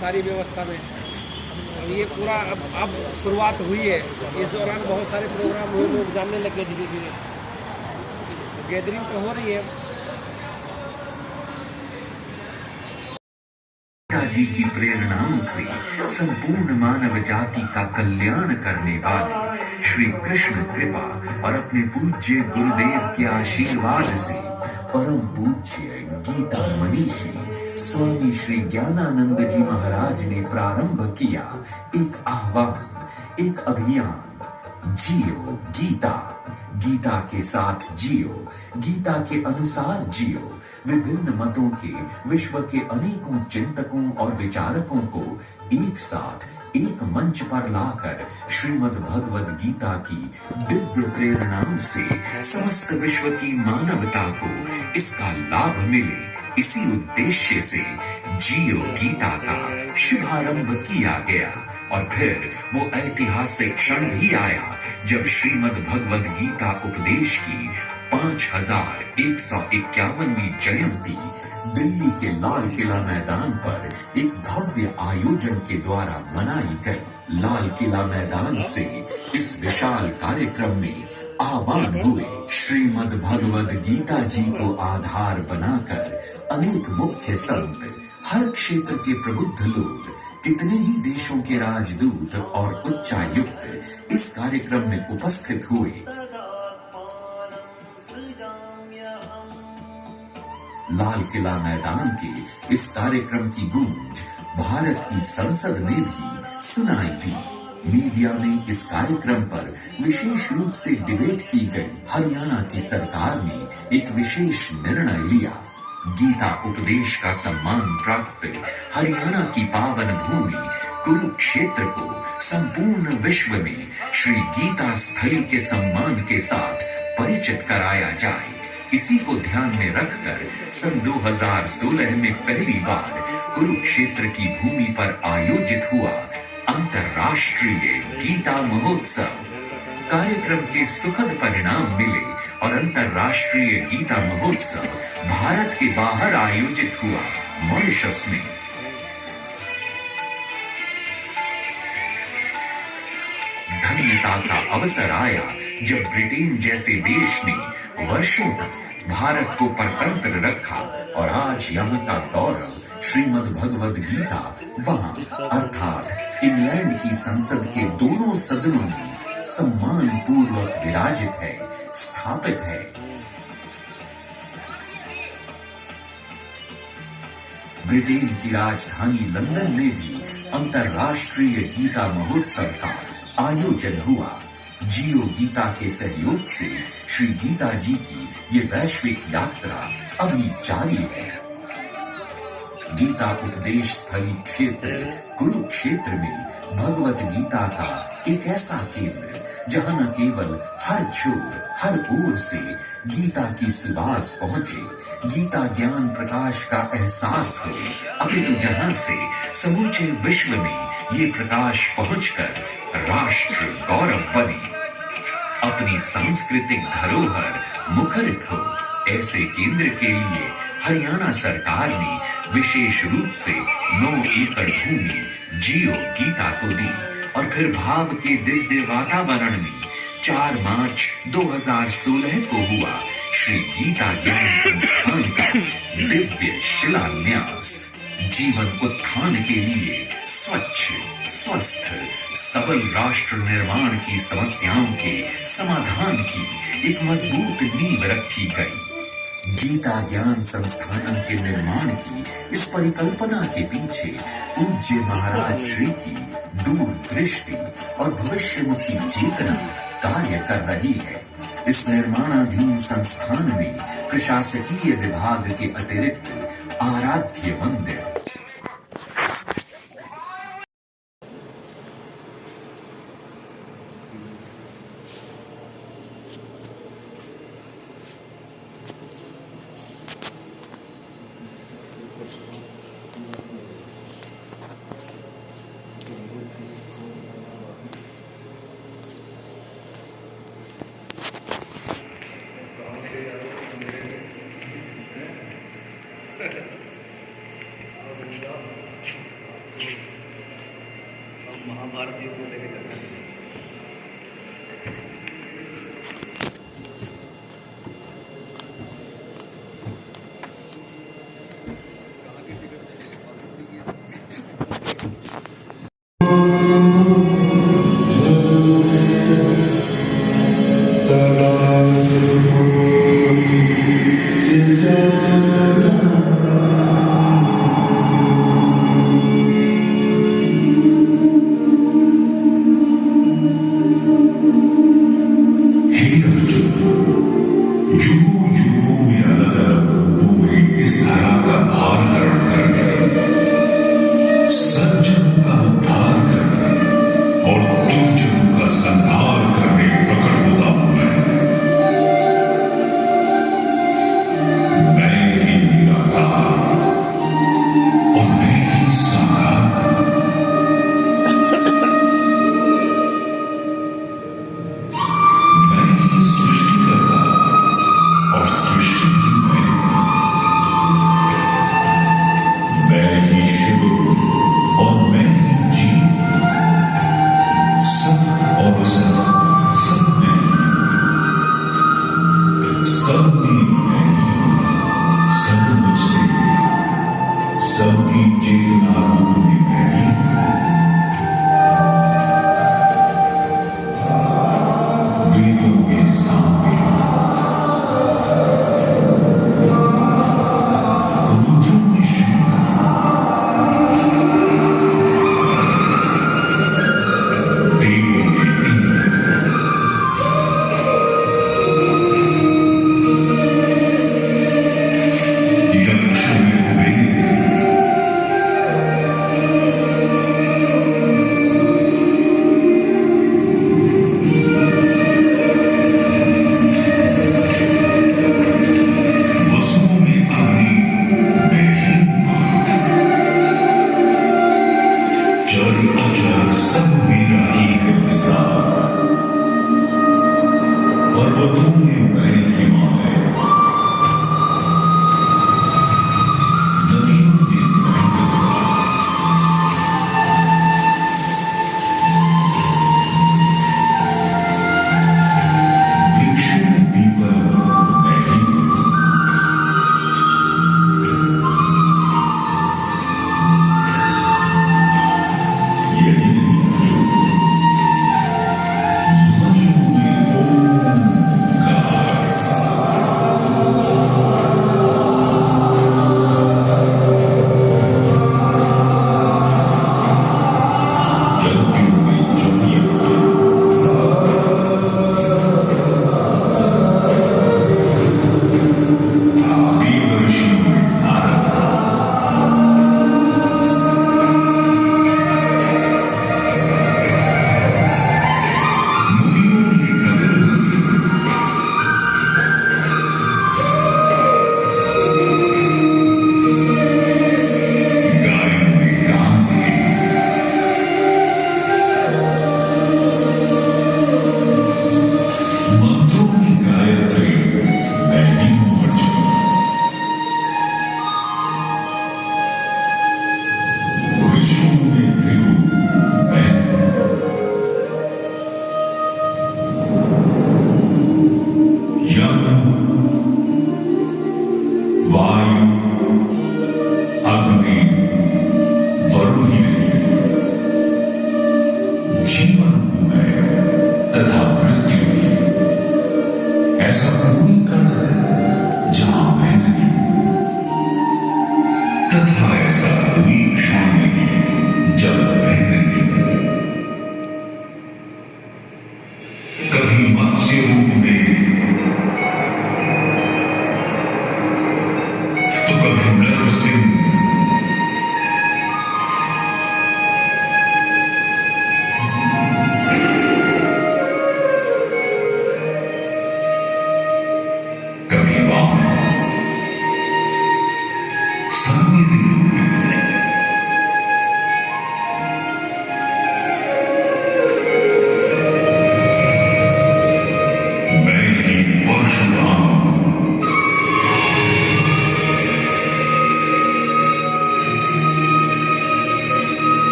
सारी व्यवस्था में। और ये पूरा अब शुरुआत हुई है। इस दौरान बहुत सारे प्रोग्राम हुए, लोग जानने लगे धीरे धीरे, गैदरिंग तो हो रही है। जी की प्रेरणाओं से संपूर्ण मानव जाति का कल्याण करने वाले श्री कृष्ण कृपा और अपने पूज्य गुरुदेव के आशीर्वाद से परम पूज्य गीता मनीषी स्वामी श्री ज्ञानानंद जी महाराज ने प्रारंभ किया एक आह्वान, एक अभियान, जियो गीता, गीता के साथ जियो, गीता के अनुसार जियो। विभिन्न मतों के विश्व के अनेकों चिंतकों और विचारकों को एक साथ एक मंच पर लाकर श्रीमद् भगवद गीता की दिव्य प्रेरणाओं से समस्त विश्व की मानवता को इसका लाभ मिले, इसी उद्देश्य से जियो गीता का शुभारंभ किया गया। और फिर वो ऐतिहासिक क्षण भी आया जब श्रीमद् भगवद गीता उपदेश की 5151वीं जयंती दिल्ली के लाल किला मैदान पर एक भव्य आयोजन के द्वारा मनाई गई। लाल किला मैदान से इस विशाल कार्यक्रम में आह्वान हुए श्रीमद् भगवद गीता जी को आधार बनाकर अनेक मुख्य संत, हर क्षेत्र के प्रबुद्ध लोग, कितने ही देशों के राजदूत और उच्चायुक्त इस कार्यक्रम में उपस्थित हुए। लाल किला मैदान के इस कार्यक्रम की गूंज भारत की संसद में भी सुनाई दी। मीडिया में इस कार्यक्रम पर विशेष रूप से डिबेट की गई। हरियाणा की सरकार ने एक विशेष निर्णय लिया। गीता उपदेश का सम्मान प्राप्त हरियाणा की पावन भूमि कुरुक्षेत्र को संपूर्ण विश्व में श्री गीता स्थली के सम्मान के साथ परिचित कराया जाए। इसी को ध्यान में रखकर सन 2016 में पहली बार कुरुक्षेत्र की भूमि पर आयोजित हुआ अंतर्राष्ट्रीय गीता महोत्सव। कार्यक्रम के सुखद परिणाम मिले और अंतर्राष्ट्रीय गीता महोत्सव भारत के बाहर आयोजित हुआ मॉरिशस में। धन्यता का अवसर आया जब ब्रिटेन जैसे देश ने वर्षों तक भारत को परतंत्र रखा और आज यहाँ का गौरव श्रीमद् भगवद गीता वहाँ अर्थात इंग्लैंड की संसद के दोनों सदनों में सम्मान पूर्वक विराजित है, स्थापित है। ब्रिटेन की राजधानी लंदन में भी अंतर्राष्ट्रीय गीता महोत्सव का आयोजन हुआ। जियो गीता के सहयोग से श्री गीता जी की ये वैश्विक यात्रा अभी जारी है। गीता उपदेश स्थली क्षेत्र कुरुक्षेत्र में भगवत गीता का एक ऐसा केंद्र जहां न केवल हर छोर हर ओर से गीता की सुवास पहुंचे, गीता ज्ञान प्रकाश का एहसास हो, अपितु जहां से समूचे विश्व में ये प्रकाश पहुंचकर राष्ट्र गौरव बने, अपनी सांस्कृतिक धरोहर मुखरित हो, ऐसे केंद्र के लिए हरियाणा सरकार ने विशेष रूप से 9 एकड़ भूमि जियो गीता को दी और फिर भाव के दिव्य वातावरण में 4 मार्च 2016 को हुआ श्री गीता ज्ञान संस्थान का दिव्य शिलान्यास। जीवन उत्थान के लिए स्वच्छ, स्वस्थ, सबल राष्ट्र निर्माण की समस्याओं के समाधान की एक मजबूत नींव रखी गई। गीता ज्ञान संस्थान के निर्माण की इस परिकल्पना के पीछे पूज्य महाराज श्री की दूरदृष्टि और भविष्यमुखी चेतना कार्य कर रही है। इस निर्माणाधीन संस्थान में प्रशासकीय विभाग के अतिरिक्त आराध्य मंदिर, महाभारत युग को लेकर करना है।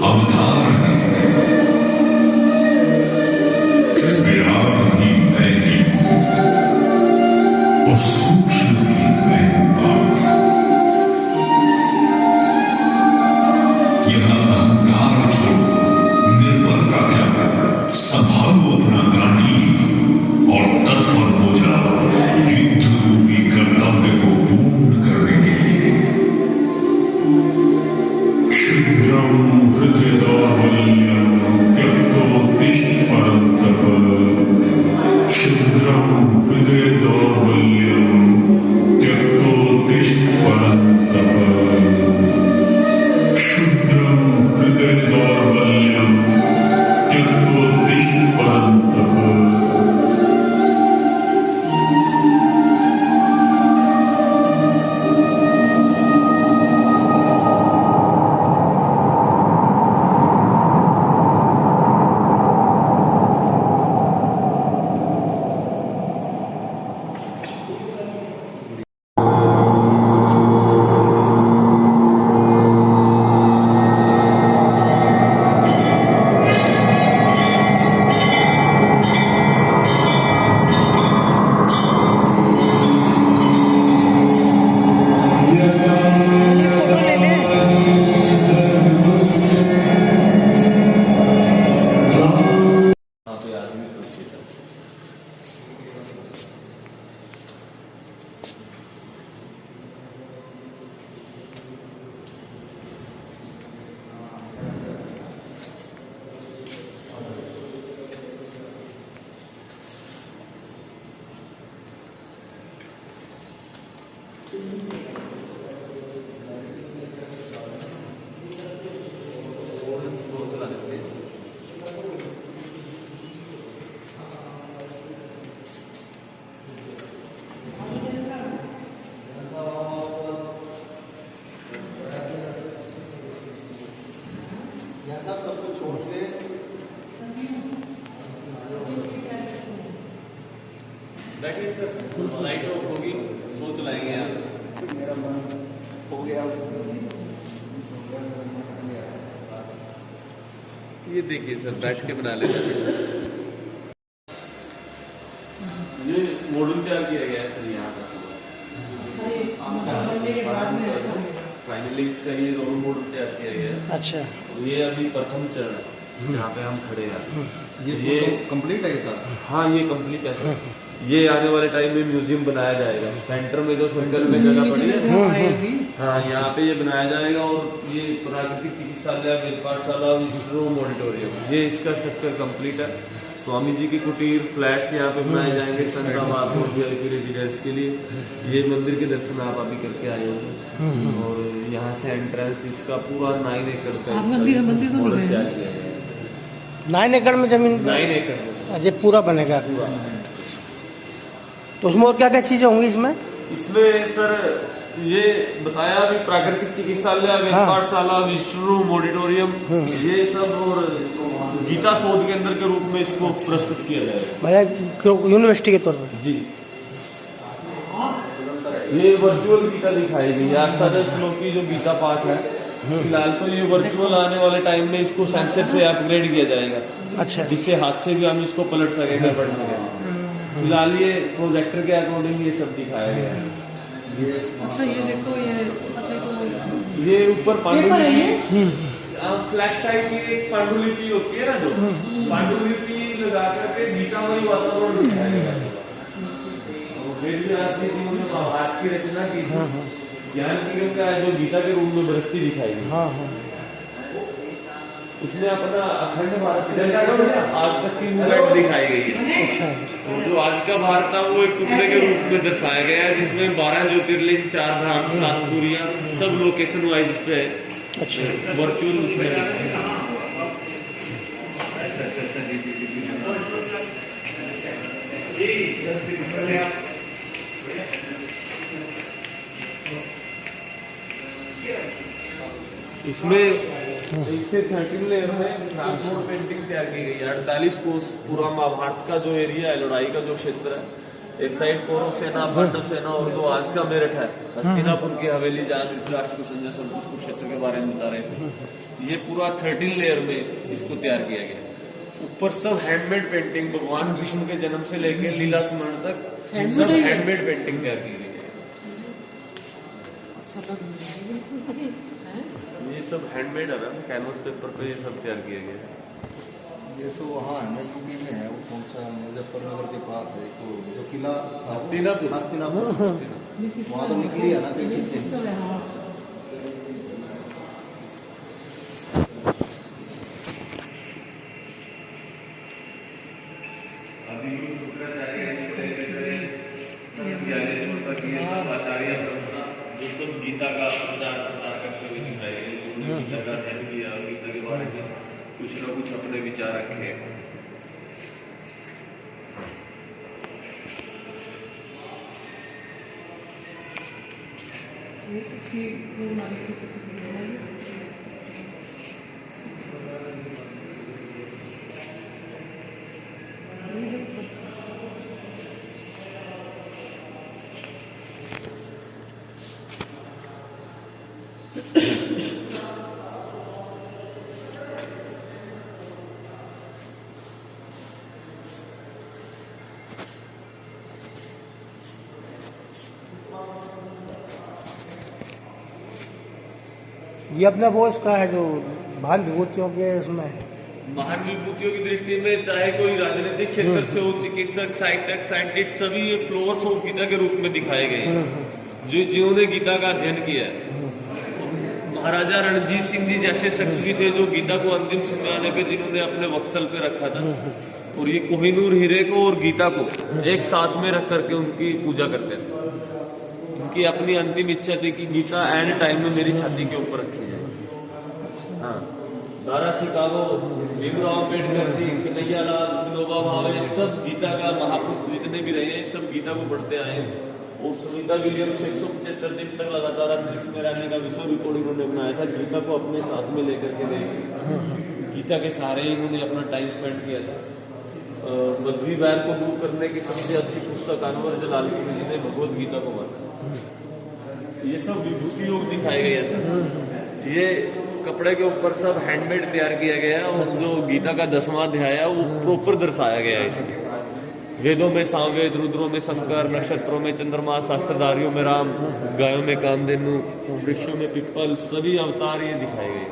अवतार विराट भी मैं ही हूं और सूक्ष्म भी मैं हूं बाप। यहां अहंकार छोड़ो, निर्बलता त्यागो, संभालो अपना गांडीव और तत्पर हो जाओ युद्ध रूपी कर्तव्य को पूर्ण करने के लिए। शुभ्रम हृदय दौर्बल्यम त्यक्तोत्तिष्ठ परन्तप। शुभ्रम हृदय दौर्बल्यम त्यक्तोत्तिष्ठ परन्तप। शुभ्रम हृदय दौर्बल्यम त्यक्तोत्तिष्ठ परन्तप। सबको छोड़ के बैठिए सर, लाइट ऑफ होगी, सोच लाएंगे आप। मेरा मन हो गया। ये देखिए सर, बैठ के बना लेते हैं। ये मॉडल तैयार किया गया है सर यहाँ का। फाइनली इसका ये रोल मॉडल तैयार किया गया है। अच्छा, ये अभी प्रथम चरण है जहाँ पे हम खड़े हैं। ये कंप्लीट है सर? हाँ, ये कंप्लीट है सर। ये आने वाले टाइम में म्यूजियम बनाया जाएगा। सेंटर में जो सर्कल में जगह पड़ी है, हाँ, यहाँ पे ये बनाया जाएगा। और ये प्राकृतिक चिकित्सालय, वेद पाठशाला, विश्वरूम, ऑडिटोरियम, ये इसका स्ट्रक्चर कंप्लीट है। स्वामी जी की कुटीर, फ्लैट्स यहाँ पे बनाए जाएंगे संत आवास और वीआईपी रेजिडेंस के लिए। ये मंदिर के दर्शन आप अभी करके आए होंगे। और यहाँ से एंट्रेंस इसका पूरा 9 एकड़ का मंदिर तो मॉडल तैयार किया गया है। 9 एकड़ में जमीन? 9 एकड़ में ये पूरा बनेगा पूरा। तो उसमें और क्या क्या चीजें होंगी इसमें? इसमें सर ये बताया अभी प्राकृतिक चिकित्सालय, वेद पाठशाला, विश्वरूम, ऑडिटोरियम, ये सब। और गीता शोध केंद्र के रूप में इसको प्रस्तुत किया जाएगा यूनिवर्सिटी के तौर पर। जी। ये वर्चुअल गीता दिखाई गई है। अष्टादश श्लोक की जो गीता पाठ है, फिलहाल तो ये वर्चुअल आने वाले टाइम में इसको सेंसर से अपग्रेड किया जाएगा। अच्छा, जिससे हाथ से भी हम इसको पलट सकेंगे, पढ़ सकेंगे। फिलहाल ये प्रोजेक्टर के अकॉर्डिंग ये सब दिखाया गया है। अच्छा, ये देखो, ये अच्छा, तो ये ऊपर पांडुलिपि, फ्लैश टाइप की एक पांडुलिपि होती है ना, जो पांडुलिपि लगा करके गीतामयी वातावरण दिखाया गया है। वेदव्यास जी ने महाभारत की रचना की थी, ज्ञान की गंगा जो गीता के रूप में बरसती दिखाई गई। इसमें अपना अखंड भारत आज तक की मूवमेंट दिखाई गई है। तो जो आज का भारत था वो एक टुकड़े के रूप में दर्शाया गया है, जिसमें 12 ज्योतिर्लिंग, 4 धाम, 7 पुरियां, सब लोकेशन वाइज इस पे वर्चुअल उसमें। इसमें 1 से 13 लेयर में पेंटिंग तैयार की गई है। 48 कोस पूरा महाभारत का जो एरिया है, लड़ाई का जो क्षेत्र है, एक साइड कौरव सेना, पांडव सेना, और जो आज का मेरठ है हस्तिनापुर की हवेली, जहाँ धृतराष्ट्र को संजय संतोष कुरुक्षेत्र के बारे में बता रहे थे, ये पूरा 13 लेयर में इसको तैयार किया गया। ऊपर सब हैंडमेड पेंटिंग, भगवान कृष्ण के जन्म से लेकर लीला स्मरण तक सब हैंडमेड पेंटिंग तैयार की गई है। अच्छा लग रहा है बिल्कुल है। ये सब हैंडमेड है ना, कैनवस पेपर पे ये सब तैयार किया गया है। ये तो वहाँ है ना, यूपी में है, वो कौन सा मुजफ्फरनगर के पास है, तो जो किला हस्तिनापुर। वहाँ तो निकली है ना कई चीजें। सिस्टम है हाँ। आचार्य जो सब गीता का प्रचार प्रसार करते हुए दिखाई गए, उन्होंने गीता का अध्ययन किया, गीता के बारे में कुछ ना कुछ अपने विचार रखे। ये किसी गुरु नानक की किसी को लेना है। ये अपना वो इसका है जो भान विभूतियों के इसमें महान विभूतियों की दृष्टि में चाहे कोई राजनीतिक क्षेत्र से हो, चिकित्सक, साहित्यक, साइंटिस्ट, सभी ये फ्लोवर्स ऑफ गीता के रूप में दिखाए गए हैं, जो जिन्होंने गीता का अध्ययन किया है। महाराजा रणजीत सिंह जी जैसे शख्स भी थे जो गीता को अंतिम समय आने पे जिन्होंने अपने वत्सल पे रखा था, और ये कोहिनूर हीरे को और गीता को एक साथ में रख करके उनकी पूजा करते थे। उनकी अपनी अंतिम इच्छा थी कि गीता एंड टाइम में मेरी छाती के ऊपर रखी जाए। हाँ, दारा सिकागो, भीमराव अम्बेडकर जी, कन्हैयालाल, विनोबा भावे, सब गीता का महापुरुष जितने भी रहे हैं सब गीता को पढ़ते आए हैं। और सुनीता विलियम्स 175 दिन तक लगातार अंतरिक्ष में रहने का विश्व रिकॉर्ड इन्होंने बनाया था, गीता को अपने साथ में लेकर के गए। गीता के सहारे इन्होंने अपना टाइम स्पेंड किया था। मजहबी बैर को दूर करने की सबसे अच्छी पुस्तक अनवर जलालपुरी जी ने भगवत गीता को माना। ये सब विभूति योग दिखाए गए हैं सर। ये कपड़े के ऊपर सब हैंडमेड तैयार किया गया है, और जो गीता का 10वां अध्याय है वो प्रॉपर दर्शाया गया है इसमें। वेदों में सामवेद, रुद्रों में शंकर, नक्षत्रों में चंद्रमा, शास्त्रधारियों में राम, गायों में कामधेनु, वृक्षों में पिप्पल, सभी अवतार ये दिखाए गए।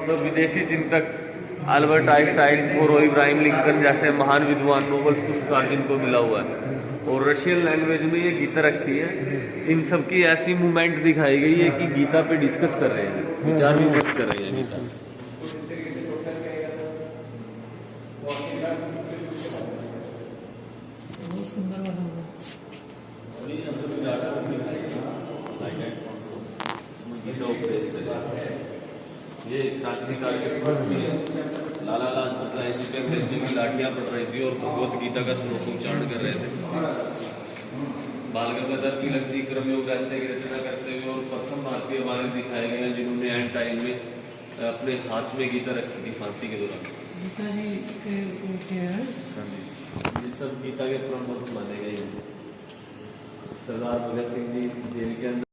तो विदेशी चिंतक अल्बर्ट आइंस्टाइन, थोरो इब्राहिम लिंकन जैसे महान विद्वान, नोबेल पुरस्कार जिनको मिला हुआ है, और रशियन लैंग्वेज में ये गीता रखी है। इन सब की ऐसी मूवमेंट दिखाई गई है कि गीता पे डिस्कस कर रहे हैं, विचार विमर्श कर रहे हैं गीता। बहुत सुंदर बना हुआ ये क्रांतिकारी लाला लाजपत राय जी पे अंग्रेजी की लाठियां पड़ रही थी और भगवत गीता का श्लोक उच्चारण कर रहे थे। बाल गंगाधर तिलक जी क्रमयोग रास्ते की रचना करते हुए और प्रथम भारतीय बालक दिखाए गए हैं जिन्होंने एंड टाइम में अपने हाथ में गीता रखी थी फांसी के दौरान। गीता जी के हैं। हाँ जी, ये सब गीता के परम भक्त माने गए। सरदार भगत सिंह जी जेल के अंदर